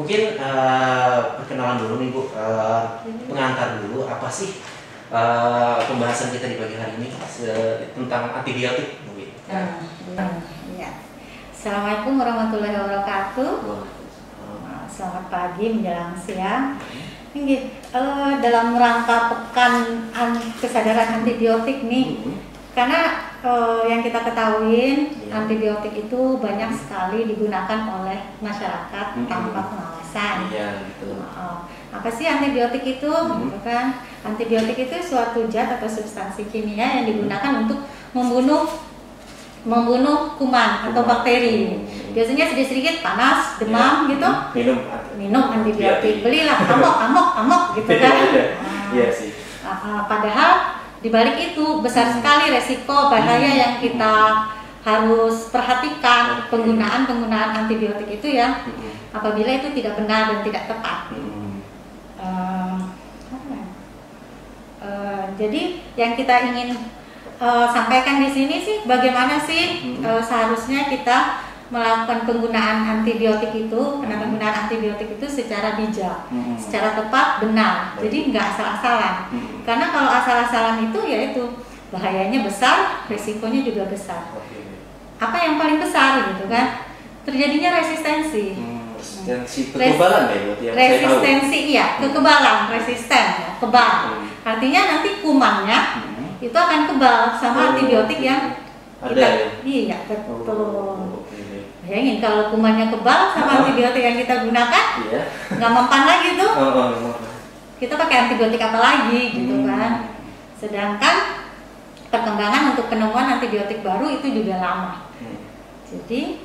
Mungkin perkenalan dulu nih Bu, pengantar dulu apa sih pembahasan kita di pagi hari ini tentang antibiotik mungkin. Ya. Assalamualaikum warahmatullahi wabarakatuh. Selamat pagi menjelang siang. Ini dalam rangka pekan kesadaran antibiotik nih, karena yang kita ketahui antibiotik itu banyak sekali digunakan oleh masyarakat tanpa pengawasan. Apa sih antibiotik itu? Gitu kan? Antibiotik itu suatu zat atau substansi kimia yang digunakan untuk membunuh kuman atau bakteri. Biasanya sedikit-sedikit panas, demam gitu. Minum antibiotik. Belilah amok gitu kan. Iya sih. Padahal di balik itu besar sekali resiko bahaya yang kita harus perhatikan penggunaan antibiotik itu ya, apabila itu tidak benar dan tidak tepat. Jadi yang kita ingin sampaikan di sini sih, bagaimana sih seharusnya kita melakukan penggunaan antibiotik itu, penggunaan antibiotik itu secara bijak, secara tepat, benar. Jadi nggak asal-asalan. Karena kalau asal-asalan itu ya itu bahayanya besar, resikonya juga besar. Apa yang paling besar gitu kan? Terjadinya resistensi. Kekebalan ya, resistensi iya, kekebalan, resisten, ya, kebal. Artinya nanti kumannya itu akan kebal sama antibiotik yang kita, iya betul. Bayangin kalau kumannya kebal sama antibiotik yang kita gunakan, nggak mempan lagi tuh. Kita pakai antibiotik apa lagi gitu kan? Sedangkan perkembangan untuk penemuan antibiotik baru itu juga lama. Jadi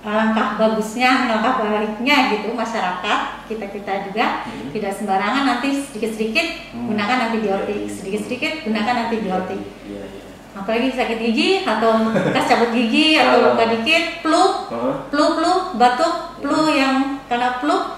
langkah bagusnya, langkah baiknya gitu masyarakat kita juga tidak sembarangan nanti sedikit-sedikit gunakan antibiotik, sedikit-sedikit gunakan antibiotik. Apalagi sakit gigi atau bekas cabut gigi atau luka dikit, flu, batuk, flu yang karena flu,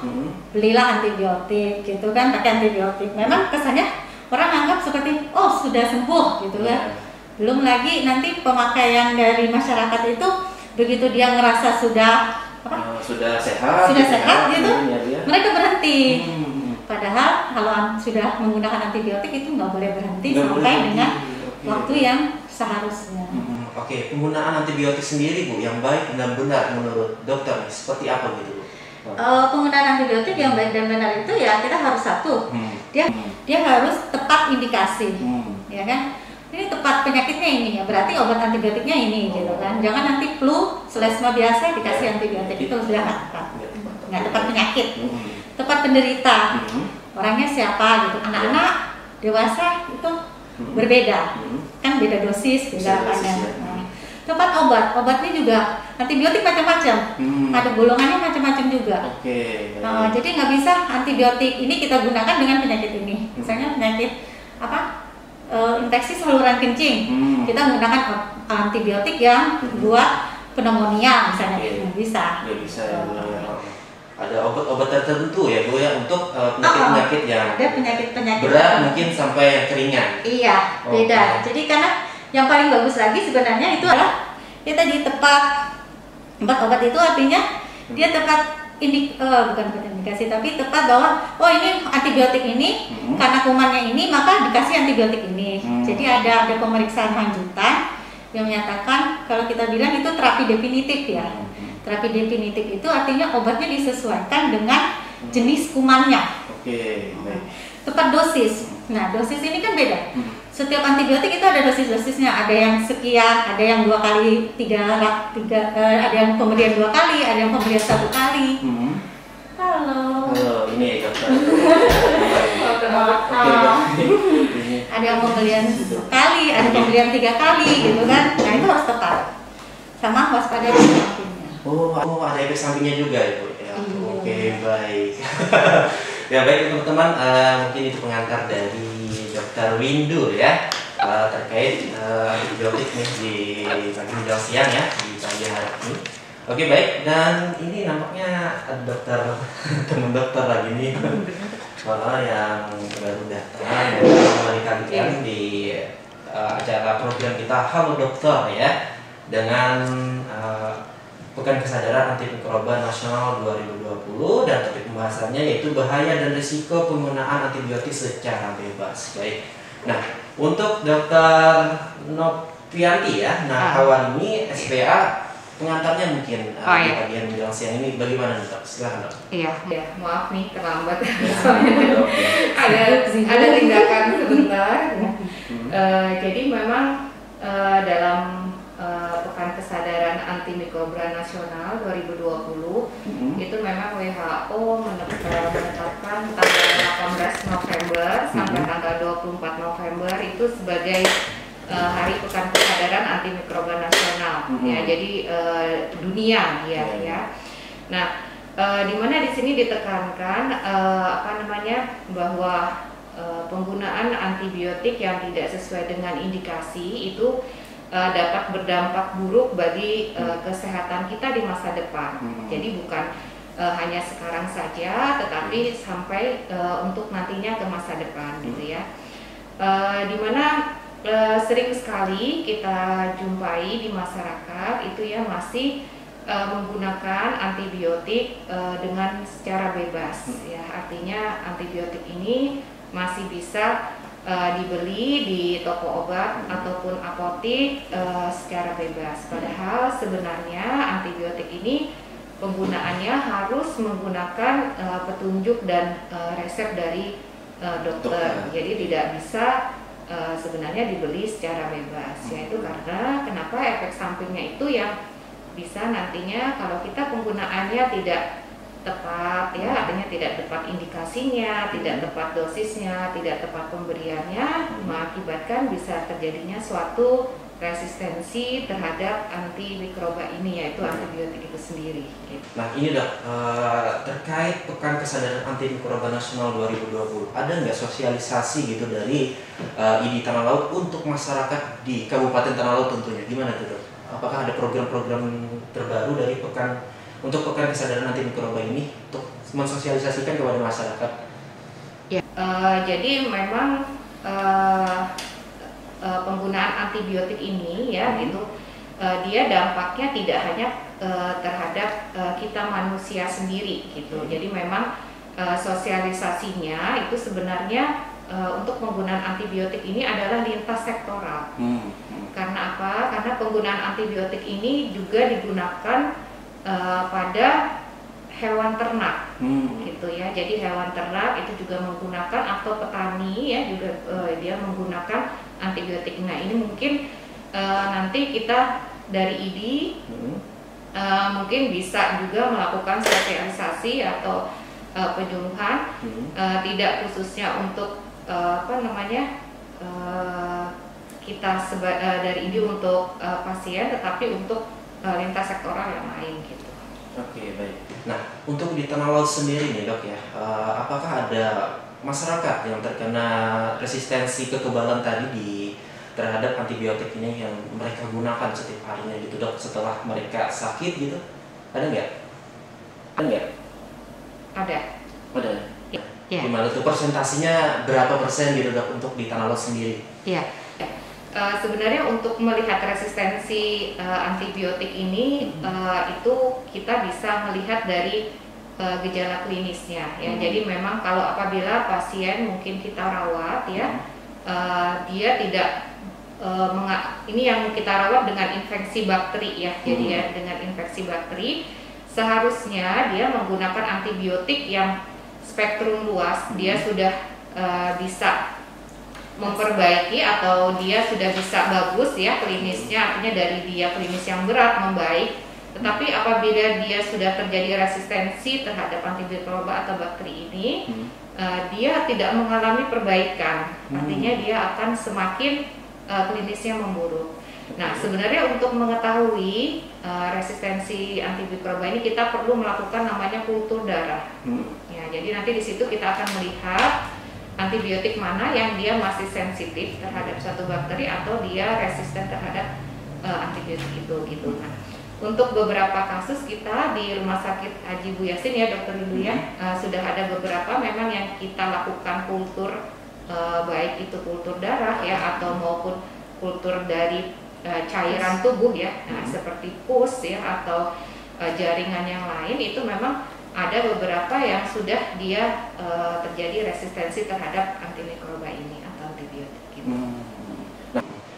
belilah antibiotik gitu kan, pakai antibiotik. Memang kesannya orang anggap seperti oh sudah sembuh gitu kan. Belum lagi nanti pemakaian dari masyarakat itu begitu dia ngerasa sudah sehat gitu, mereka berhenti. Padahal kalau sudah menggunakan antibiotik itu nggak boleh berhenti sampai dengan waktu yang seharusnya. Oke, penggunaan antibiotik sendiri Bu yang baik dan benar menurut dokter seperti apa gitu Bu? Penggunaan antibiotik yang baik dan benar itu ya kita harus satu, dia harus tepat indikasi, ya kan? Ini tepat penyakitnya ini ya, berarti obat antibiotiknya ini gitu kan. Jangan nanti flu, selesma biasa dikasih antibiotik, itu sudah nggak tepat penyakit. Tepat penderita, orangnya siapa gitu, anak-anak, dewasa itu berbeda, kan beda dosis, beda apanya. Tepat obatnya juga antibiotik macam-macam, ada golongannya macam-macam juga. Jadi nggak bisa antibiotik ini kita gunakan dengan penyakit ini, misalnya penyakit apa? Infeksi saluran kencing, kita menggunakan antibiotik yang buat pneumonia misalnya, nggak bisa. Ada obat-obat tertentu ya Bu ya untuk penyakit-penyakit yang ada penyakit-penyakit berat mungkin sampai yang keringan. Iya, beda. Jadi karena yang paling bagus lagi sebenarnya itu adalah dia tadi tepat obat itu artinya dia tepat bukan indikasi tapi tepat bahwa ini antibiotik ini karena kumannya ini maka dikasih antibiotik ini. Jadi ada pemeriksaan lanjutan yang menyatakan kalau kita bilang itu terapi definitif ya. Terapi definitif itu artinya obatnya disesuaikan dengan jenis kumannya. Tepat dosis. Nah, dosis ini kan beda. Setiap antibiotik itu ada dosis-dosisnya. Ada yang sekian, ada yang 2 kali, ada yang pemberian 2 kali, ada yang pemberian 1 kali. Halo, ini dokter. Ada yang pemberian 1 kali, ada pemberian 3 kali gitu kan. Nah, itu harus tepat. Sama waspada penyakitnya. Ada efek sampingnya juga ya Bu. Baik. Ya baik teman-teman, mungkin itu pengantar dari Dr. Windu ya terkait antibiotik nih di pagi menjelang siang ya di pagi hari ini. Baik, dan ini nampaknya teman dokter lagi nih yang baru datang dan kembali kalian di acara program kita Halo Dokter ya, dengan Pekan Kesadaran Antimikroba Nasional 2020 dan topik pembahasannya yaitu bahaya dan risiko penggunaan antibiotik secara bebas. Baik. Nah, untuk Dokter Novianti ya, nah kawan ini SPA pengantarnya mungkin di bagian bilang siang ini bagaimana nih Dok? Silahkan Dok. Iya, maaf nih terlambat. ada tindakan sebentar. Jadi memang dalam Pekan Kesadaran Antimikroba Nasional 2020 itu memang WHO menetapkan tanggal 18 November sampai tanggal 24 November itu sebagai Hari Pekan Kesadaran Antimikroba Nasional ya, jadi dunia ya. Nah, di mana di sini ditekankan bahwa penggunaan antibiotik yang tidak sesuai dengan indikasi itu dapat berdampak buruk bagi kesehatan kita di masa depan. Jadi bukan hanya sekarang saja, tetapi sampai untuk nantinya ke masa depan, gitu ya. Dimana sering sekali kita jumpai di masyarakat itu ya masih menggunakan antibiotik dengan secara bebas, ya. Artinya antibiotik ini masih bisa dibeli di toko obat ataupun apotik secara bebas. Padahal sebenarnya antibiotik ini penggunaannya harus menggunakan petunjuk dan resep dari dokter. Jadi tidak bisa sebenarnya dibeli secara bebas. Yaitu karena kenapa efek sampingnya itu yang bisa nantinya kalau kita penggunaannya tidak tepat ya, artinya tidak tepat indikasinya, tidak tepat dosisnya, tidak tepat pemberiannya, mengakibatkan bisa terjadinya suatu resistensi terhadap antimikroba ini, yaitu antibiotik itu sendiri. Nah ini Dok, terkait Pekan Kesadaran Antimikroba Nasional 2020, ada nggak sosialisasi gitu dari ID Tanah Laut untuk masyarakat di Kabupaten Tanah Laut tentunya? Gimana tuh Dok? Apakah ada program-program terbaru dari Pekan Kesadaran Antimikroba ini untuk mensosialisasikan kepada masyarakat? Ya, jadi memang penggunaan antibiotik ini ya itu dia dampaknya tidak hanya terhadap kita manusia sendiri gitu. Jadi memang sosialisasinya itu sebenarnya untuk penggunaan antibiotik ini adalah lintas sektoral. Karena apa? Karena penggunaan antibiotik ini juga digunakan pada hewan ternak, gitu ya. Jadi hewan ternak itu juga menggunakan, atau petani ya juga dia menggunakan antibiotik. Nah ini mungkin nanti kita dari ID mungkin bisa juga melakukan sosialisasi atau penyuluhan, tidak khususnya untuk kita dari ID untuk pasien, tetapi untuk lintas sektoral yang lain gitu. Oke, baik. Nah, untuk di Tanah Laut sendiri nih Dok ya, apakah ada masyarakat yang terkena resistensi kekebalan tadi terhadap antibiotik ini yang mereka gunakan setiap harinya gitu Dok, setelah mereka sakit gitu? Ada nggak? Ada. Ya. Gimana tuh persentasinya, berapa persen gitu Dok untuk di Tanah Laut sendiri? Iya. Sebenarnya untuk melihat resistensi antibiotik ini itu kita bisa melihat dari gejala klinisnya ya. Jadi memang kalau apabila pasien mungkin kita rawat ya, dia tidak ini yang kita rawat dengan infeksi bakteri ya. Jadi ya dengan infeksi bakteri seharusnya dia menggunakan antibiotik yang spektrum luas, dia sudah bisa memperbaiki atau dia sudah bisa bagus ya klinisnya, artinya dari dia klinis yang berat membaik. Tetapi apabila dia sudah terjadi resistensi terhadap antimikroba atau bakteri ini, dia tidak mengalami perbaikan, artinya dia akan semakin klinisnya memburuk. Nah sebenarnya untuk mengetahui resistensi antimikroba ini kita perlu melakukan namanya kultur darah. Ya, jadi nanti di situ kita akan melihat antibiotik mana yang dia masih sensitif terhadap satu bakteri atau dia resisten terhadap antibiotik itu gitu. Nah, untuk beberapa kasus kita di Rumah Sakit Haji Bu Yasin ya Dokter Windu ya, sudah ada beberapa memang yang kita lakukan kultur baik itu kultur darah ya atau maupun kultur dari cairan tubuh ya, nah, seperti pus ya atau jaringan yang lain itu memang ada beberapa yang sudah dia terjadi resistensi terhadap antimikroba ini atau antibiotik gitu.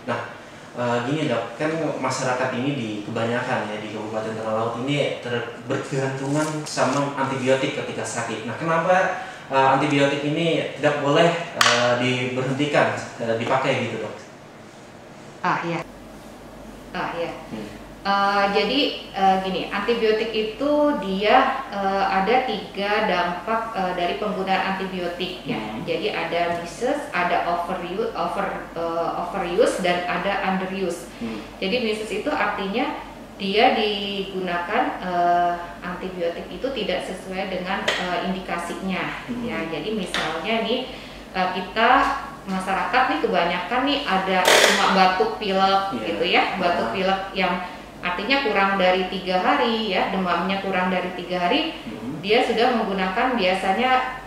Nah, gini Dok, kan masyarakat ini di kebanyakan ya di Kabupaten Tanah Laut ini bergantungan sama antibiotik ketika sakit. Nah, kenapa antibiotik ini tidak boleh diberhentikan, dipakai gitu Dok? Iya. Jadi gini, antibiotik itu dia ada 3 dampak dari penggunaan antibiotik ya. Jadi ada misuse, ada overuse dan ada underuse. Jadi misuse itu artinya dia digunakan antibiotik itu tidak sesuai dengan indikasinya ya. Jadi misalnya nih kita masyarakat nih kebanyakan nih ada cuma batuk pilek gitu ya, batuk pilek yang artinya kurang dari 3 hari ya, demamnya kurang dari 3 hari, dia sudah menggunakan biasanya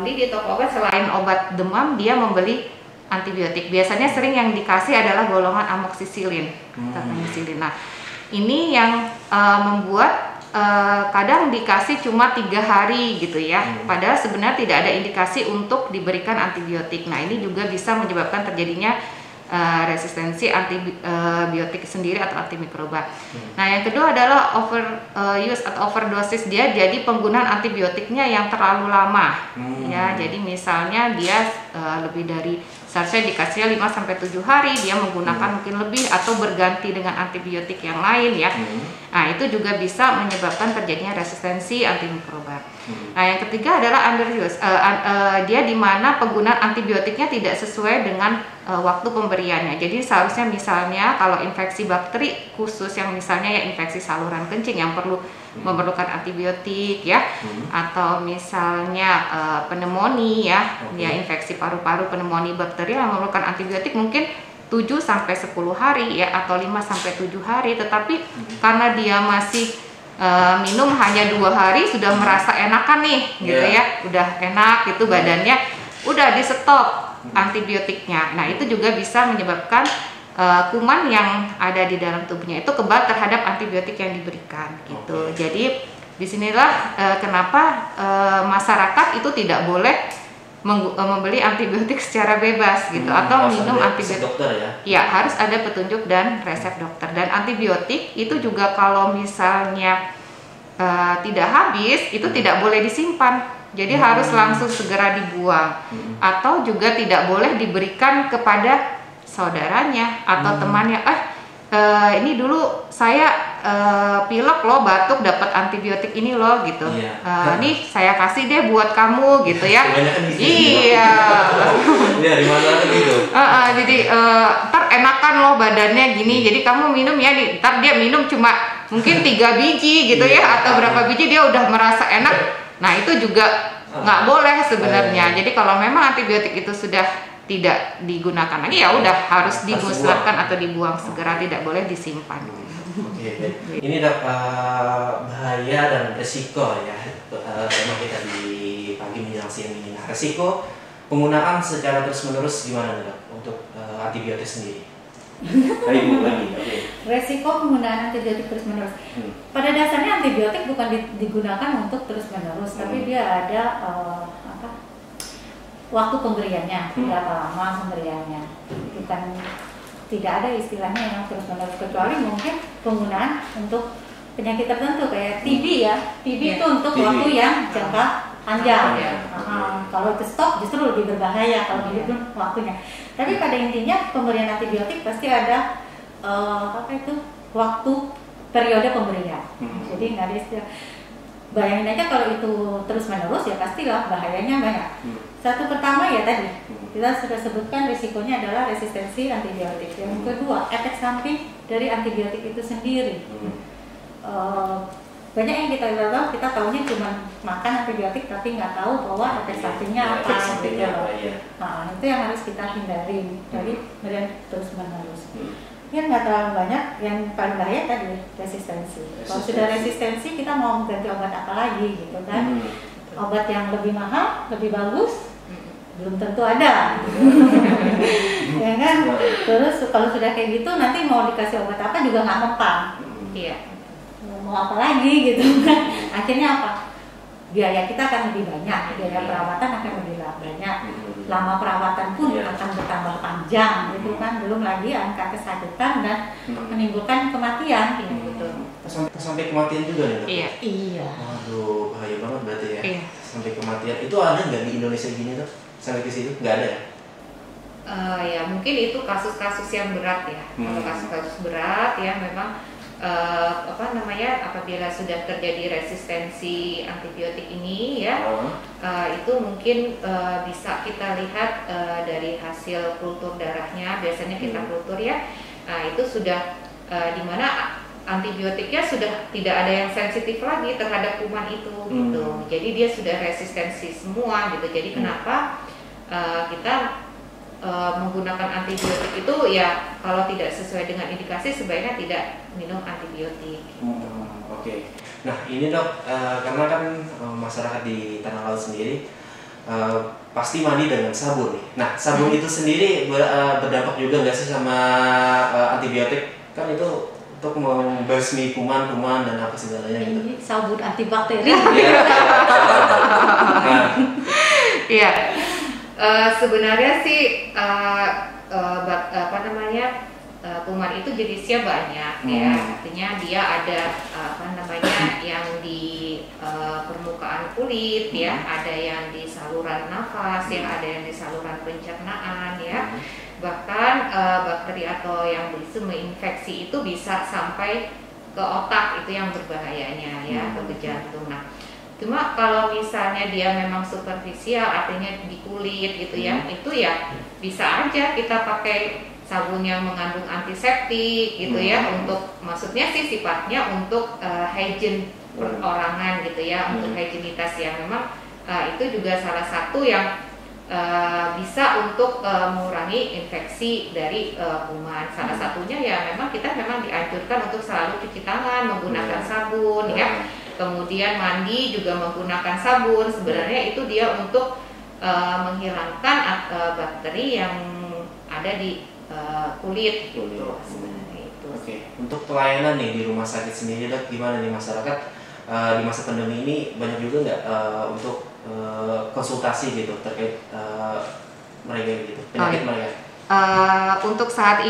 beli di toko obat selain obat demam dia membeli antibiotik. Biasanya sering yang dikasih adalah golongan amoksisilin, penicillin. Nah, ini yang membuat kadang dikasih cuma 3 hari gitu ya, padahal sebenarnya tidak ada indikasi untuk diberikan antibiotik. Nah, ini juga bisa menyebabkan terjadinya resistensi antibiotik sendiri atau antimikroba. Nah, yang kedua adalah overuse atau overdosis, dia jadi penggunaan antibiotiknya yang terlalu lama ya. Jadi misalnya dia lebih dari seharusnya dikasihnya 5-7 hari, dia menggunakan mungkin lebih atau berganti dengan antibiotik yang lain ya. Nah, itu juga bisa menyebabkan terjadinya resistensi antimikroba. Nah, yang ketiga adalah underuse. Dia di mana penggunaan antibiotiknya tidak sesuai dengan waktu pemberiannya. Jadi seharusnya misalnya kalau infeksi bakteri khusus yang misalnya ya infeksi saluran kencing yang perlu memerlukan antibiotik ya, atau misalnya pneumonia ya, ya infeksi paru-paru pneumonia bakteri yang memerlukan antibiotik mungkin 7-10 hari ya, atau 5-7 hari, tetapi karena dia masih minum hanya 2 hari sudah merasa enakan nih gitu ya, udah enak gitu badannya, udah di stop antibiotiknya. Nah, itu juga bisa menyebabkan kuman yang ada di dalam tubuhnya itu kebal terhadap antibiotik yang diberikan gitu. Jadi disinilah kenapa masyarakat itu tidak boleh membeli antibiotik secara bebas gitu, atau minum antibiotik. Dokter ya? Ya, harus ada petunjuk dan resep dokter. Dan antibiotik itu juga kalau misalnya tidak habis itu tidak boleh disimpan. Jadi harus langsung segera dibuang, atau juga tidak boleh diberikan kepada saudaranya atau temannya. Ini dulu saya pilek loh, batuk, dapat antibiotik ini loh gitu. Nih saya kasih deh buat kamu gitu ya. Iya. Iya, di mana gitu. Jadi ntar enakan loh badannya gini. Jadi kamu minum ya. Ntar dia minum cuma mungkin 3 biji gitu ya, atau berapa biji dia udah merasa enak. Nah, itu juga nggak boleh sebenarnya. Jadi kalau memang antibiotik itu sudah tidak digunakan lagi ya udah harus dimusnahkan atau dibuang segera, tidak boleh disimpan. Oke. Ini bahaya dan resiko ya tema kita di pagi menjelang siang ini. Nah, resiko penggunaan secara terus-menerus gimana Dok untuk antibiotik sendiri? Resiko penggunaan antibiotik terus-menerus. Pada dasarnya antibiotik bukan digunakan untuk terus-menerus, tapi dia ada waktu pemberiannya, berapa lama pemberiannya. Bukan, tidak ada istilahnya yang terus-menerus, kecuali mungkin penggunaan untuk penyakit tertentu kayak TB ya. TB itu untuk waktu yang jangka panjang. Kalau itu stop justru lebih berbahaya kalau itu waktunya. Tapi pada intinya pemberian antibiotik pasti ada waktu periode pemberian. Jadi nggak ada istilah. Bayangin aja kalau itu terus menerus ya pastilah bahayanya banyak. Satu pertama ya tadi kita sudah sebutkan risikonya adalah resistensi antibiotik. Yang kedua, efek samping dari antibiotik itu sendiri. Banyak yang kita tahu, kita tahunya cuma makan antibiotik tapi nggak tahu bahwa efek sampingnya apa gitu loh. Nah, itu yang harus kita hindari dari pemberian terus menerus. Yang nggak terlalu banyak, yang paling bahaya tadi resistensi. Kalau sudah resistensi kita mau ganti obat apa lagi gitu kan? Obat yang lebih mahal, lebih bagus, belum tentu ada. Ya kan? Terus kalau sudah kayak gitu nanti mau dikasih obat apa juga nggak mempan. Iya. mau apa lagi gitu kan. Akhirnya apa? Biaya kita akan lebih banyak, biaya perawatan akan lebih banyak, lama perawatan pun akan bertambah panjang gitu kan, belum lagi angka kesakitan dan menimbulkan kematian gitu. Sampai kematian juga nih dok? Iya. Waduh, bahaya banget berarti ya. Iya. Sampai kematian. Itu ada nggak di Indonesia gini dok? Sampai ke situ nggak ada ya? Ya mungkin itu kasus-kasus yang berat ya. Kalau kasus-kasus berat ya memang apabila sudah terjadi resistensi antibiotik ini ya, itu mungkin bisa kita lihat dari hasil kultur darahnya. Biasanya kita kultur ya, itu sudah di mana antibiotiknya sudah tidak ada yang sensitif lagi terhadap kuman itu gitu. Jadi dia sudah resistensi semua gitu. Jadi kenapa kita menggunakan antibiotik itu ya kalau tidak sesuai dengan indikasi sebaiknya tidak minum antibiotik. Oke. Nah ini dok, karena kan masyarakat di Tanah Laut sendiri pasti mandi dengan sabun nih. Nah sabun itu sendiri berdampak juga nggak sih sama antibiotik? Kan itu untuk membasmi kuman dan apa segalanya gitu. Sabun antibakteri. Iya. Sebenarnya sih kuman itu jenisnya banyak ya, artinya dia ada yang di permukaan kulit ya, ada yang di saluran nafas, yang ada yang di saluran pencernaan ya, bahkan bakteri atau yang bisa menginfeksi itu bisa sampai ke otak, itu yang berbahayanya ya, ke jantung. Nah, cuma kalau misalnya dia memang superficial, artinya di kulit gitu ya, itu ya bisa aja kita pakai sabun yang mengandung antiseptik gitu ya, untuk maksudnya sih sifatnya untuk hygiene perorangan gitu ya, untuk higienitas yang memang itu juga salah satu yang bisa untuk mengurangi infeksi dari kuman. Salah satunya ya memang kita memang dianjurkan untuk selalu cuci tangan menggunakan sabun ya. Kemudian mandi juga menggunakan sabun. Sebenarnya itu dia untuk menghilangkan bakteri yang ada di kulit gitu. Sebenarnya itu. Oke. Untuk pelayanan nih di rumah sakit sendiri dok, gimana nih masyarakat di masa pandemi ini banyak juga nggak untuk konsultasi gitu terkait mereka gitu, penyakit mereka? Untuk saat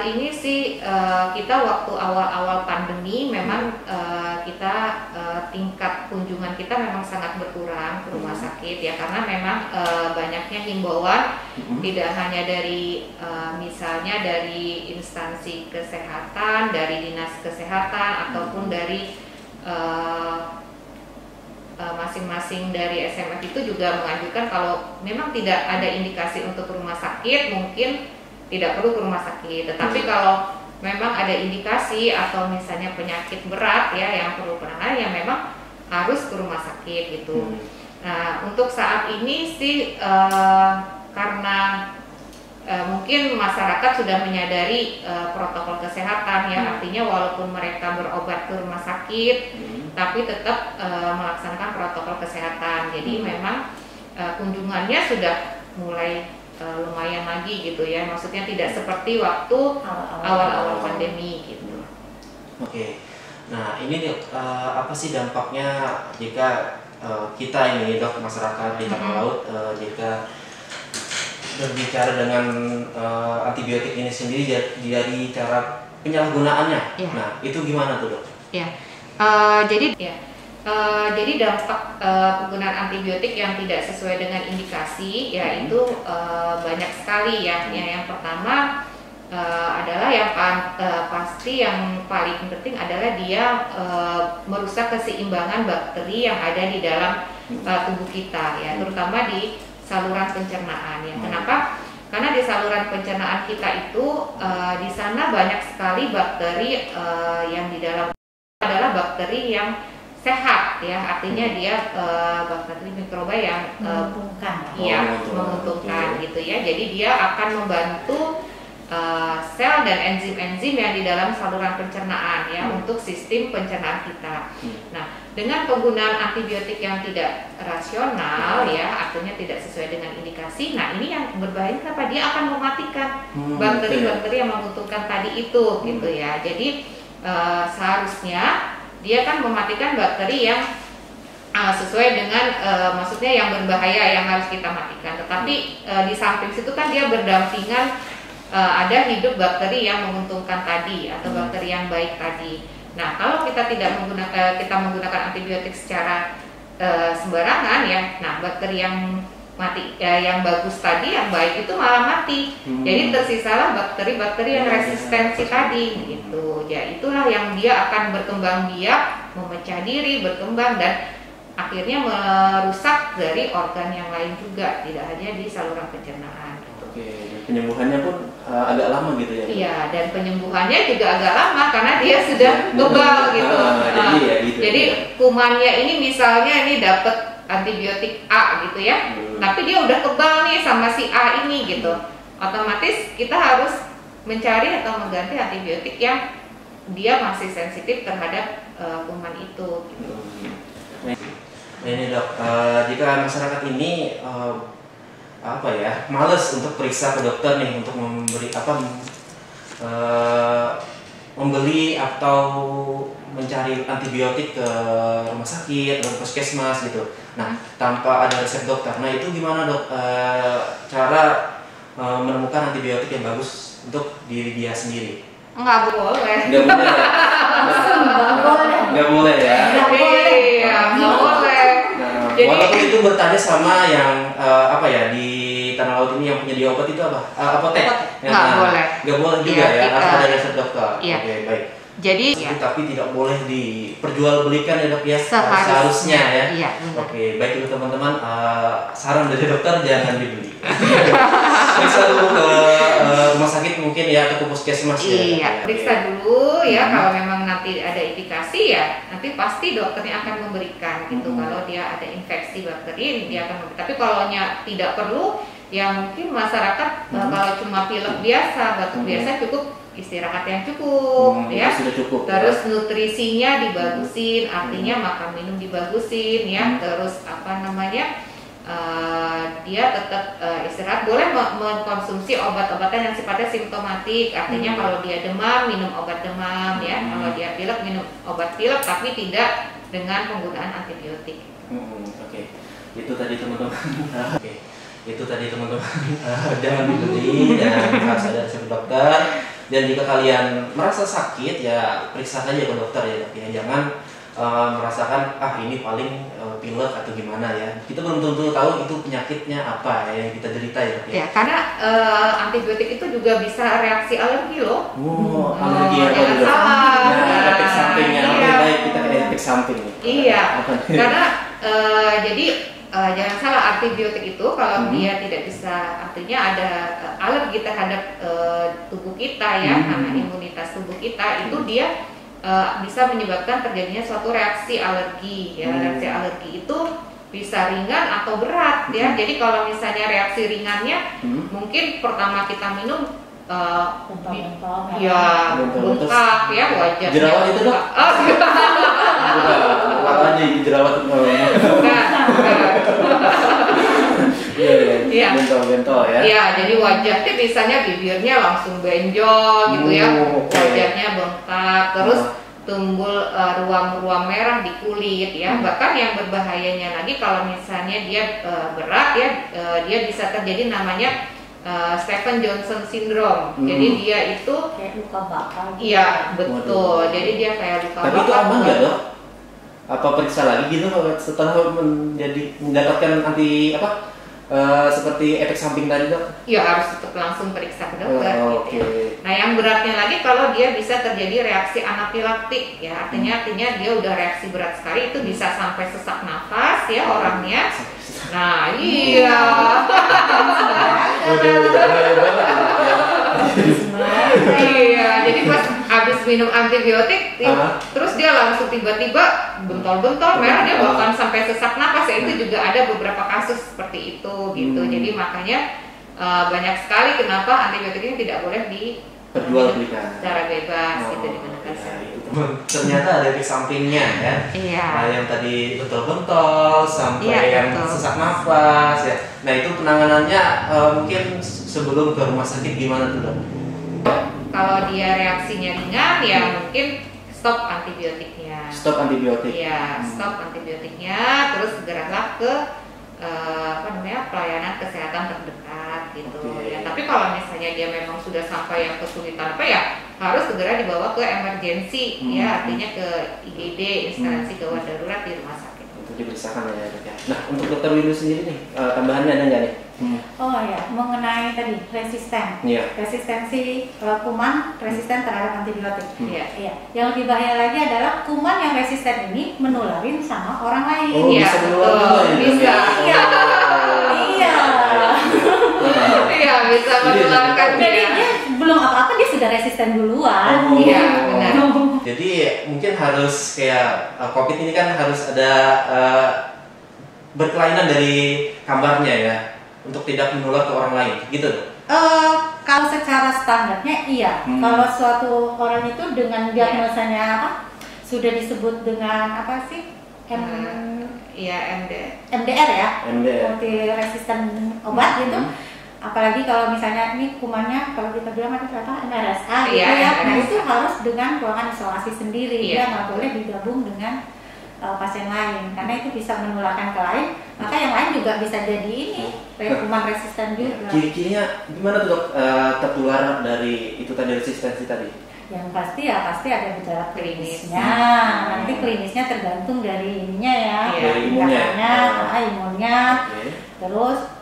ini sih kita waktu awal-awal pandemi memang kita tingkat kunjungan kita memang sangat berkurang ke rumah sakit ya, karena memang banyaknya himbauan tidak hanya dari misalnya dari instansi kesehatan, dari dinas kesehatan ataupun dari masing-masing dari SMF itu juga menganjurkan kalau memang tidak ada indikasi untuk ke rumah sakit mungkin tidak perlu ke rumah sakit, tetapi kalau memang ada indikasi atau misalnya penyakit berat ya yang perlu penanganan ya memang harus ke rumah sakit gitu. Nah untuk saat ini sih karena mungkin masyarakat sudah menyadari protokol kesehatan ya, artinya walaupun mereka berobat ke rumah sakit tapi tetap melaksanakan protokol kesehatan. Jadi memang kunjungannya sudah mulai lumayan lagi gitu ya, maksudnya tidak seperti waktu awal-awal pandemi gitu. Oke. Nah ini dok, apa sih dampaknya jika kita ini dok, masyarakat di Tanah Laut jika berbicara dengan antibiotik ini sendiri dari cara penyalahgunaannya? Nah itu gimana tuh dok? Jadi dampak penggunaan antibiotik yang tidak sesuai dengan indikasi ya itu banyak sekali ya. Yang pertama adalah yang pasti yang paling penting adalah dia merusak keseimbangan bakteri yang ada di dalam tubuh kita ya, terutama di saluran pencernaan ya. Kenapa? Karena di saluran pencernaan kita itu di sana banyak sekali bakteri yang di dalam adalah bakteri yang sehat ya, artinya dia bakteri mikroba yang menguntungkan gitu ya. Jadi dia akan membantu sel dan enzim-enzim yang di dalam saluran pencernaan ya untuk sistem pencernaan kita. Nah, dengan penggunaan antibiotik yang tidak rasional ya, artinya tidak sesuai dengan indikasi. Nah, ini yang berbahaya kenapa? Dia akan mematikan bakteri-bakteri yang menguntungkan tadi itu gitu ya. Jadi seharusnya dia kan mematikan bakteri yang sesuai dengan maksudnya yang berbahaya yang harus kita matikan. Tetapi di samping situ kan dia berdampingan ada hidup bakteri yang menguntungkan tadi atau bakteri yang baik tadi. Nah, kalau kita tidak menggunakan antibiotik secara sembarangan ya, nah bakteri yang mati yang bagus tadi, yang baik itu malah mati. Jadi tersisalah bakteri-bakteri yang resistensi tadi gitu. Ya itulah yang dia akan berkembang biak, memecah diri, berkembang dan akhirnya merusak dari organ yang lain juga, tidak hanya di saluran pencernaan. Oke, penyembuhannya pun agak lama gitu ya? Iya, dan penyembuhannya juga agak lama karena dia sudah kebal gitu. Jadi kumannya ini misalnya ini dapat antibiotik A gitu ya, tapi dia udah kebal nih sama si A ini gitu. Otomatis kita harus mencari atau mengganti antibiotik yang dia masih sensitif terhadap kuman itu gitu. Nah ini dok, jika masyarakat ini males untuk periksa ke dokter nih untuk membeli atau mencari antibiotik ke rumah sakit atau puskesmas gitu. Nah tanpa ada resep dokter, nah itu gimana dok cara menemukan antibiotik yang bagus untuk diri dia sendiri? Nggak boleh. Nggak boleh. Nggak boleh ya. Iya, nggak boleh. Nah, walaupun itu bertanya sama yang di Tanah Laut ini yang penyedia obat itu apa? Apotek. Nggak boleh. Nggak boleh juga ya, harus ada resep dokter. Iya. Oke, baik. Jadi tapi tidak boleh diperjualbelikan ya dok ya, seharusnya ya. Iya, oke, baik itu teman-teman, saran dari dokter jangan dibeli. Periksa dulu ke rumah sakit mungkin ya atau ke puskesmas ya. Iya, periksa dulu ya kalau memang nanti ada indikasi ya nanti pasti dokternya akan memberikan gitu. Kalau dia ada infeksi bakteri dia akan memberikan. Tapi kalau tidak perlu ya mungkin masyarakat kalau cuma pilek biasa, batuk biasa cukup istirahat yang cukup ya. Cukup, terus nutrisinya dibagusin, artinya makan minum dibagusin ya. Terus dia tetap istirahat, boleh mengkonsumsi obat-obatan yang sifatnya simptomatik, artinya kalau dia demam minum obat demam ya, kalau dia pilek minum obat pilek tapi tidak dengan penggunaan antibiotik. Oke. Itu tadi teman-teman. Itu tadi teman-teman. Jangan dibeli dan harus ada resep dokter. Dan jika kalian merasa sakit ya periksa saja ke dokter ya dok ya. Jangan merasakan ini paling pilek atau gimana ya. Kita belum tentu tahu itu penyakitnya apa yang kita derita ya dok ya. Ya karena antibiotik itu juga bisa reaksi alergi loh. Alergi jangan salah. Efek sampingnya lebih baik kita efek samping. Iya. Karena jadi jangan salah, antibiotik itu kalau dia tidak bisa, artinya ada alergi terhadap tubuh kita ya, karena imunitas tubuh kita itu dia bisa menyebabkan terjadinya suatu reaksi alergi ya. Reaksi alergi itu bisa ringan atau berat ya. Jadi kalau misalnya reaksi ringannya mungkin pertama kita minum bengkak ya, wajahnya jerawat itu dok? Aja jerawat bentol ya. Iya, jadi wajahnya misalnya bibirnya langsung benjol gitu ya. Wajahnya bengkak, terus tumbul ruam-ruam merah di kulit ya. Bahkan yang berbahayanya lagi kalau misalnya dia berat ya, dia bisa terjadi namanya Stephen Johnson syndrome. Jadi dia itu kayak luka bakar. Iya, betul. Jadi dia kayak luka bakar. Tapi itu aman nggak dok? Apa periksa lagi gitu setelah mendapatkan seperti efek samping tadi dok? Ya harus tetap langsung periksa ke dokter gitu ya. Nah yang beratnya lagi kalau dia bisa terjadi reaksi anafilaktik ya, artinya dia udah reaksi berat sekali, itu bisa sampai sesak nafas ya orangnya. Nah iya. Iya, jadi pas habis minum antibiotik terus dia langsung tiba-tiba bentol-bentol merah, dia bahkan sampai sesak napas ya. Itu juga ada beberapa kasus seperti itu gitu. Jadi makanya banyak sekali kenapa antibiotik ini tidak boleh diperjualbelikan secara bebas gitu digunakan. Ternyata ada efek sampingnya ya. Iya. Nah, yang tadi bentol-bentol sampai yang sesak nafas ya. Nah itu penanganannya mungkin sebelum ke rumah sakit gimana tuh dok? Kalau dia reaksinya ringan ya mungkin stop antibiotiknya. Stop antibiotik. Iya, stop antibiotiknya, terus segeralah ke pelayanan kesehatan terdekat gitu. Oke. Ya, tapi kalau misalnya dia memang sudah sampai yang kesulitan harus segera dibawa ke emergensi ya, artinya ke IGD, instansi gawat darurat di rumah sakit. Untuk diperiksakan ya dok ya. Nah untuk dokter Windu sendiri nih, tambahannya ada nggak nih? Oh ya, mengenai tadi resisten, resistensi kuman resisten terhadap antibiotik. Iya. Yang lebih bahaya lagi adalah kuman yang resisten ini menularin sama orang lain. Oh, bisa menular juga ya? Bisa. Iya. Iya, bisa menularkan. Jadi dia belum apa-apa dia sudah resisten duluan. Iya, benar. Jadi mungkin harus kayak COVID ini kan harus ada berkelainan dari kabarnya ya, untuk tidak menular ke orang lain, gitu dok? Kalau secara standarnya iya. Kalau suatu orang itu dengan diagnosanya apa, sudah disebut dengan apa sih? MDR ya, multi resisten obat gitu. Apalagi kalau misalnya ini kumannya kalau kita bilang ada MRSA gitu ya, nah itu harus dengan ruangan isolasi sendiri, dia nggak boleh digabung dengan pasien lain karena itu bisa menularkan ke lain, maka yang lain juga bisa jadi ini kuman resisten juga. Ciri-cirinya gimana tuh dok, tertular dari itu tadi resistensi tadi? Yang pasti ada gejala klinisnya. Nanti klinisnya tergantung dari ininya ya, dari imunnya. Terus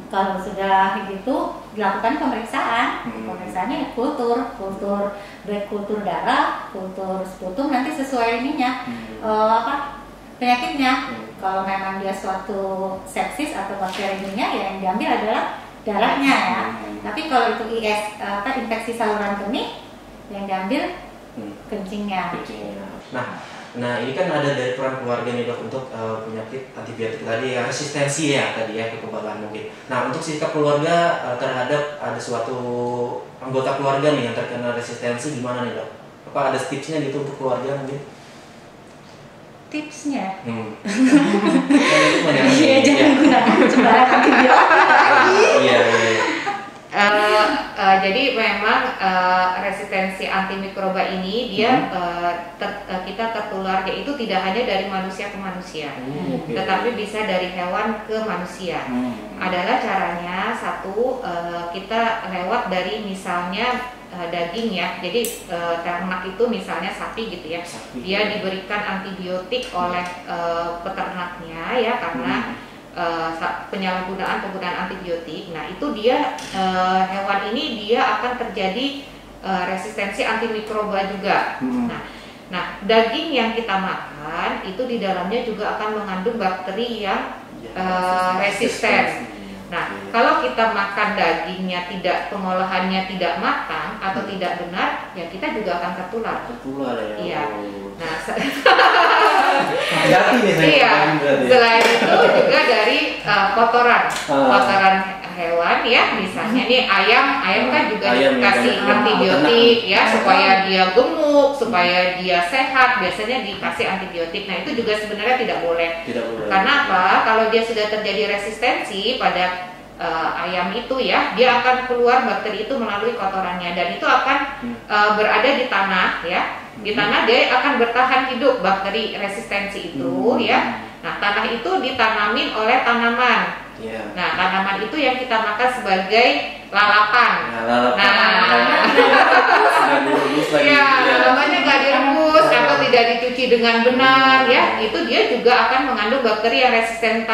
kalau sudah gitu dilakukan pemeriksaan. Pemeriksaannya kultur baik kultur darah, kultur sputum, nanti sesuai ininya penyakitnya. Kalau memang dia suatu sepsis atau bakterinya ya yang diambil adalah darahnya ya. Tapi kalau itu infeksi saluran kemih yang diambil kencingnya. Nah ini kan ada dari peran keluarga nih dok untuk penyakit antibiotik tadi ya, resistensi ya tadi ya, kekebalan mungkin. Nah untuk sikap keluarga terhadap ada suatu anggota keluarga nih yang terkena resistensi gimana nih dok? Apa ada tipsnya gitu untuk keluarga mungkin? Tipsnya? Iya jangan gunakan sembarang antibiotik. Iya. Jadi memang resistensi antimikroba ini dia kita tertularnya itu tidak hanya dari manusia ke manusia, tetapi bisa dari hewan ke manusia. Adalah caranya satu, kita lewat dari misalnya daging ya. Jadi ternak itu misalnya sapi gitu ya, dia diberikan antibiotik oleh peternaknya ya karena penggunaan antibiotik. Nah itu dia hewan ini dia akan terjadi resistensi antimikroba juga. Nah daging yang kita makan itu di dalamnya juga akan mengandung bakteri yang resisten. Nah kalau kita makan dagingnya pengolahannya tidak matang atau tidak benar, ya kita juga akan tertular. Ya. Iya. Nah, selain itu juga dari kotoran hewan ya, misalnya nih ayam kan juga dikasih antibiotik ya supaya dia gemuk, supaya dia sehat, biasanya dikasih antibiotik. Nah itu juga sebenarnya tidak boleh. Karena apa? Kalau dia sudah terjadi resistensi pada ayam itu ya, dia akan keluar bakteri itu melalui kotorannya dan itu akan berada di tanah ya. Di tanah dia akan bertahan hidup bakteri resistensi itu ya. Nah tanah itu ditanamin oleh tanaman. Nah tanaman itu yang kita makan sebagai lalapan. Namanya nggak direbus atau tidak dicuci dengan benar ya, itu dia juga akan mengandung bakteri yang resisten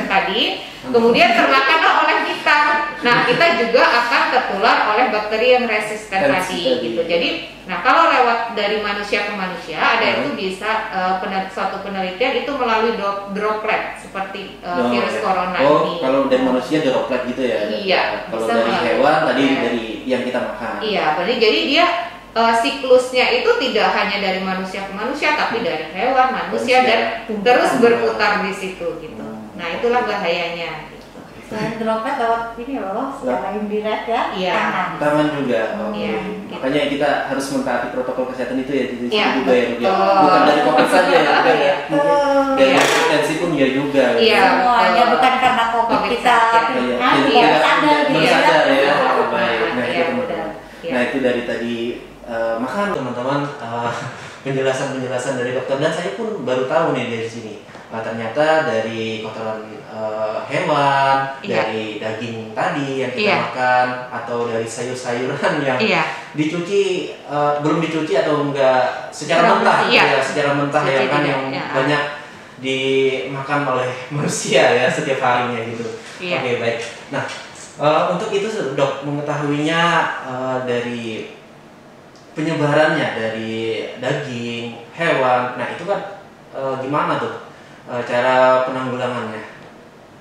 tadi. Kemudian termakanlah oleh kita. Nah kita juga akan tertular oleh bakteri yang resisten tadi gitu. Jadi nah kalau lewat dari manusia ke manusia ada itu bisa suatu penelitian itu melalui droplet seperti virus corona ini. Kalau dari manusia droplet gitu ya? Iya. Kalau dari hewan tadi dari yang kita makan. Iya, jadi dia siklusnya itu tidak hanya dari manusia ke manusia, tapi dari hewan, manusia dan terus berputar di situ gitu. Nah itulah bahayanya. Selain droplet lewat ini loh, secara indirect ya, tangan juga. Makanya kita harus mentaati protokol kesehatan itu ya, juga ya. Bukan dari COVID saja ya, dari resistensi pun ya juga. Semuanya bukan karena COVID kita bersadar ya. Baik, nah itu teman-teman. Nah itu dari tadi makan teman-teman penjelasan dari dokter, dan saya pun baru tahu nih dari sini. Ternyata dari kotoran hewan, dari daging tadi yang kita makan, atau dari sayur-sayuran yang dicuci, belum dicuci atau enggak secara mentah, secara mentah ya kan, yang banyak dimakan oleh manusia ya setiap harinya gitu. Oke, baik. Nah, untuk itu Dok, mengetahuinya dari penyebarannya dari daging hewan, nah itu kan gimana tuh cara penanggulangannya,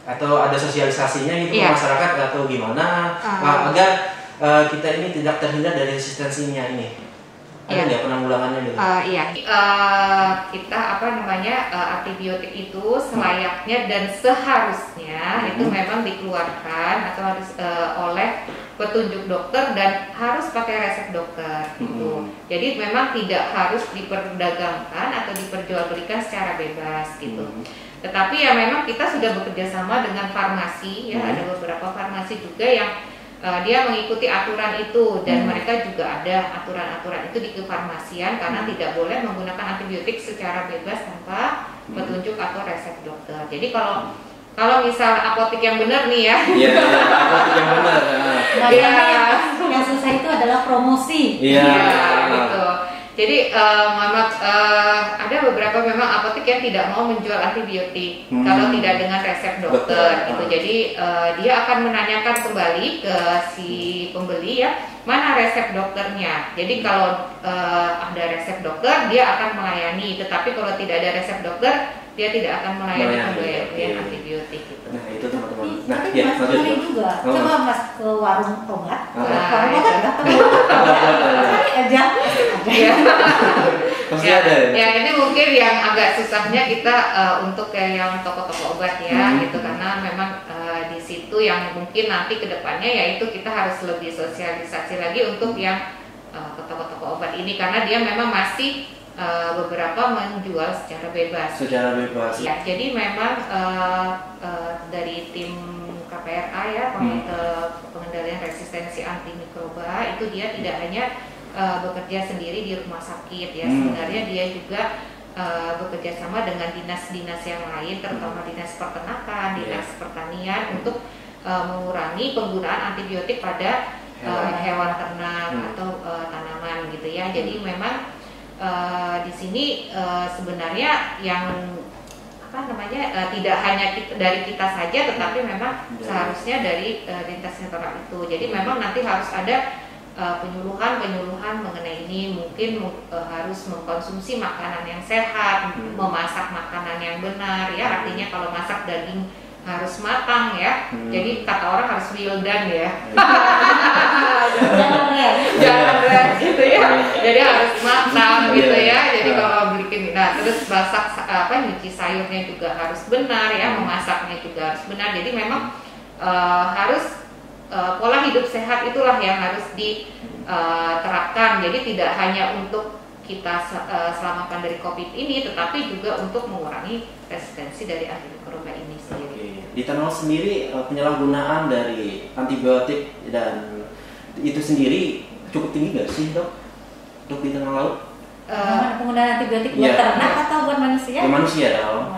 atau ada sosialisasinya gitu ke masyarakat atau gimana agar kita ini tidak terhindar dari resistensinya ini? Ada nggak penanggulangannya gitu? Kita antibiotik itu selayaknya dan seharusnya itu memang dikeluarkan atau harus oleh petunjuk dokter dan harus pakai resep dokter gitu. Jadi memang tidak harus diperdagangkan atau diperjualbelikan secara bebas gitu. Tetapi ya memang kita sudah bekerja sama dengan farmasi ya, ada beberapa farmasi juga yang dia mengikuti aturan itu, dan mereka juga ada aturan-aturan itu di kefarmasian karena tidak boleh menggunakan antibiotik secara bebas tanpa petunjuk atau resep dokter. Jadi kalau misal apotek yang benar nih ya, apotek yang benar. Yang susah itu adalah promosi. Gitu. Jadi ada beberapa memang apotek yang tidak mau menjual antibiotik kalau tidak dengan resep dokter gitu. Jadi dia akan menanyakan kembali ke si pembeli ya, mana resep dokternya. Jadi kalau ada resep dokter dia akan melayani, tetapi kalau tidak ada resep dokter dia tidak akan melayani pembelian antibiotik gitu. Nah itu teman-teman. Nah ya juga. Coba Mas ke warung obat. Warung obat nggak tahu. Aja. Ya ini mungkin yang agak susahnya kita untuk kayak yang toko-toko obat ya gitu, karena memang di situ yang mungkin nanti kedepannya yaitu kita harus lebih sosialisasi lagi untuk yang ke toko-toko obat ini, karena dia memang masih beberapa menjual secara bebas. Ya, jadi memang dari tim KPRA ya, pengendalian resistensi antimikroba itu dia tidak hanya bekerja sendiri di rumah sakit ya, sebenarnya dia juga bekerja sama dengan dinas-dinas yang lain, terutama dinas peternakan, dinas pertanian, untuk mengurangi penggunaan antibiotik pada hewan ternak atau tanaman gitu ya. Jadi memang di sini sebenarnya yang tidak hanya dari kita saja, tetapi memang seharusnya dari lintas sektoral itu. Jadi memang nanti harus ada penyuluhan mengenai ini, mungkin harus mengkonsumsi makanan yang sehat, memasak makanan yang benar ya, artinya kalau masak daging harus matang ya. Jadi kata orang harus well done ya. Jangan rare gitu ya. Jadi harus matang gitu ya. Jadi kalau bikin, terus masak nyuci sayurnya juga harus benar ya, memasaknya juga harus benar. Jadi memang harus pola hidup sehat itulah yang harus diterapkan. Jadi tidak hanya untuk kita selamatkan dari COVID ini, tetapi juga untuk mengurangi resistensi dari antimikroba ini sendiri. Di Tanah Laut sendiri penyalahgunaan dari antibiotik dan itu sendiri cukup tinggi nggak sih dok di Tanah Laut? Penggunaan antibiotik buat ternak atau buat manusia? Ya, manusia dong.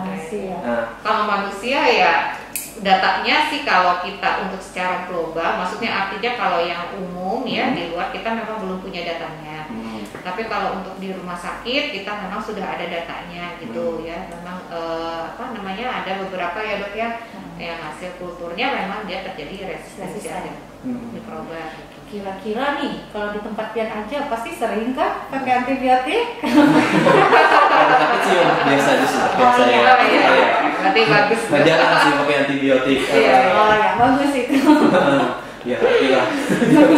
Kalau manusia ya datanya sih kalau kita untuk secara global, maksudnya artinya kalau yang umum ya di luar kita memang belum punya datanya. Tapi kalau untuk di rumah sakit kita memang sudah ada datanya gitu ya. Memang ada beberapa ya dok ya, yang hasil kulturnya memang dia terjadi resistensi mikroba gitu. Kira-kira nih kalau di tempat Pian aja pasti sering kan pakai antibiotik? Tapi sih biasa aja sih, biasa ya. Berarti bagus. Jarang sih pakai antibiotik. Bagus itu. Ya, iya.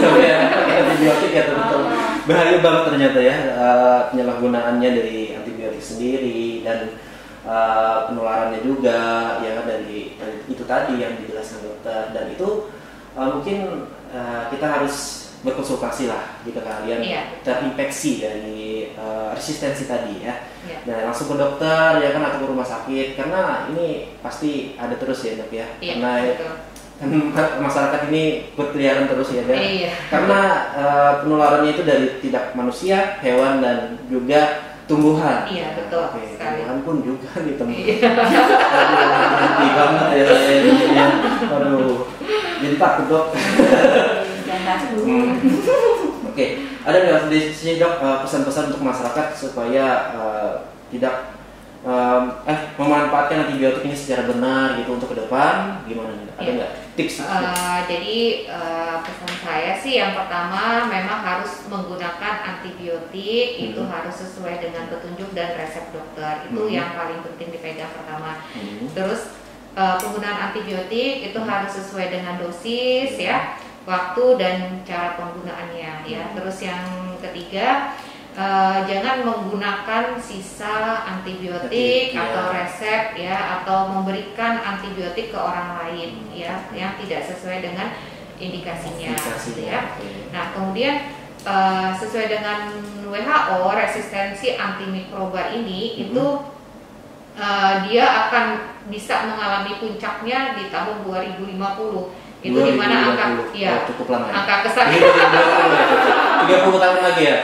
Pakai antibiotik ya teman-teman. Bahaya banget ternyata ya penyalahgunaannya dari antibiotik sendiri, dan penularannya juga ya dari itu tadi yang dijelaskan dokter. Dan itu mungkin kita harus berkonsultasi lah jika kalian terinfeksi dari resistensi tadi ya. Nah langsung ke dokter ya kan, atau ke rumah sakit, karena ini pasti ada terus ya dok ya. Karena masyarakat ini berkeliaran terus ya, Iya. karena penularannya itu dari tidak manusia, hewan dan juga tumbuhan. Iya, betul sekali. Tumbuhan pun juga ditemu. Iya. Hati banget ya saya ini ya. Aduh, jadi takut dok. Jangan takut. Oke, ada nggak di sini dok pesan-pesan untuk masyarakat supaya tidak memanfaatkan antibiotik ini secara benar gitu untuk ke depan, gimana nih? Ada nggak tips? Jadi pesan saya sih yang pertama memang harus menggunakan antibiotik itu harus sesuai dengan petunjuk dan resep dokter, itu yang paling penting dipegang pertama. Terus penggunaan antibiotik itu harus sesuai dengan dosis ya, waktu dan cara penggunaannya ya. Terus yang ketiga, jangan menggunakan sisa antibiotik atau resep ya, atau memberikan antibiotik ke orang lain ya yang tidak sesuai dengan indikasinya gitu ya. Nah, kemudian sesuai dengan WHO, resistensi antimikroba ini itu dia akan bisa mengalami puncaknya di tahun 2050. Itu di mana angka cukup lama ya? angka kesakitan 30 tahun lagi ya.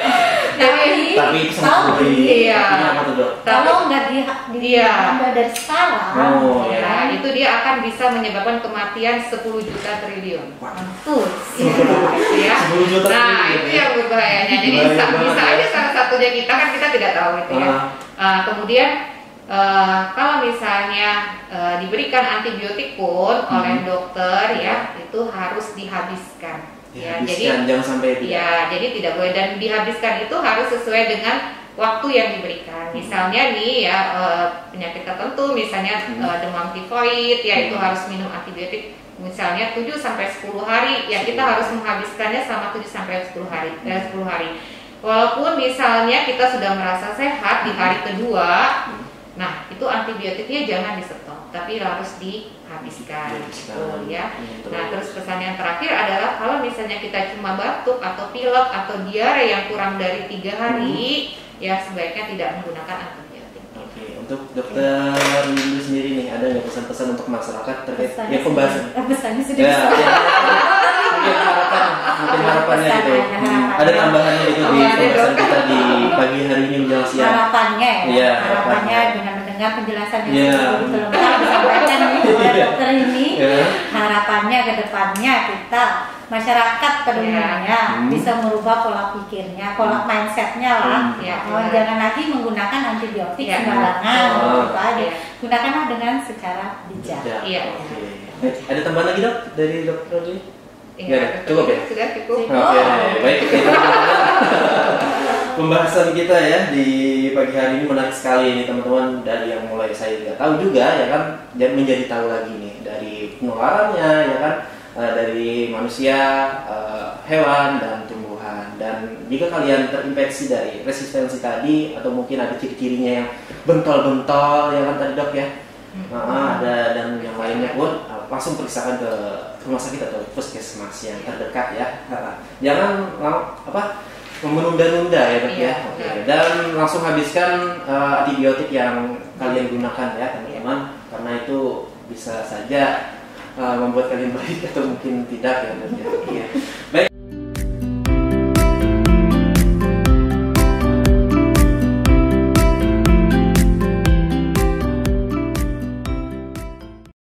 Tapi tahu iya. Apa tuh dok? Kalau nggak diambil dari sekarang, ya, itu dia akan bisa menyebabkan kematian 10 juta triliun. Betul. Ya. 10 juta Nah, triliun, itu ya. yang berbahayanya. Jadi bisa aja salah satunya kita kan kita tidak tahu itu ya. Kemudian kalau misalnya diberikan antibiotik pun oleh dokter ya, itu harus dihabiskan. Ya, jadi jangan sampai tidak. Ya, jadi tidak boleh, dan dihabiskan itu harus sesuai dengan waktu yang diberikan. Misalnya nih ya penyakit tertentu, misalnya demam tifoid ya, itu harus minum antibiotik misalnya 7 sampai 10 hari ya, kita harus menghabiskannya selama 7 sampai 10 hari. Walaupun misalnya kita sudah merasa sehat di hari kedua, nah itu antibiotiknya jangan di-stop, tapi harus dihabiskan gitu ya. Nah, terus pesan yang terakhir adalah kalau misalnya kita cuma batuk atau pilek atau diare yang kurang dari 3 hari, ya sebaiknya tidak menggunakan antibiotik. Oke, untuk dokter Windu sendiri nih, ada nggak pesan-pesan untuk masyarakat terkait ya pembahasan? Pesannya sudah Ya, mungkin harapannya gitu. Ada tambahannya gitu di pembahasan kita di pagi hari ini menjelang siang. Harapannya ya, harapannya dengan mendengar penjelasan yang begitu lengkap disampaikan oleh dokter ini, harapannya ke depannya kita masyarakat pada umumnya bisa merubah pola pikirnya, pola mindsetnya lah. Jangan lagi menggunakan antibiotik sembarangan, gitu aja. Gunakanlah dengan secara bijak. Ada tambahan lagi dok dari dokter ini? Cukup ya? Sudah cukup. Oke, baik. Pembahasan kita ya di pagi hari ini menarik sekali ini teman-teman, dari yang mulai saya tidak tahu juga ya kan, dan menjadi tahu lagi nih dari penularannya ya kan, dari manusia, hewan dan tumbuhan. Dan jika kalian terinfeksi dari resistensi tadi atau mungkin ada ciri-cirinya yang bentol-bentol ya kan tadi dok ya, ada dan yang lainnya pun langsung periksakan ke rumah sakit atau puskesmas yang terdekat ya. Jangan menunda-nunda ya dok ya. Dan langsung habiskan antibiotik yang kalian gunakan ya teman-teman, karena itu bisa saja membuat kalian baik atau mungkin tidak ya dok ya.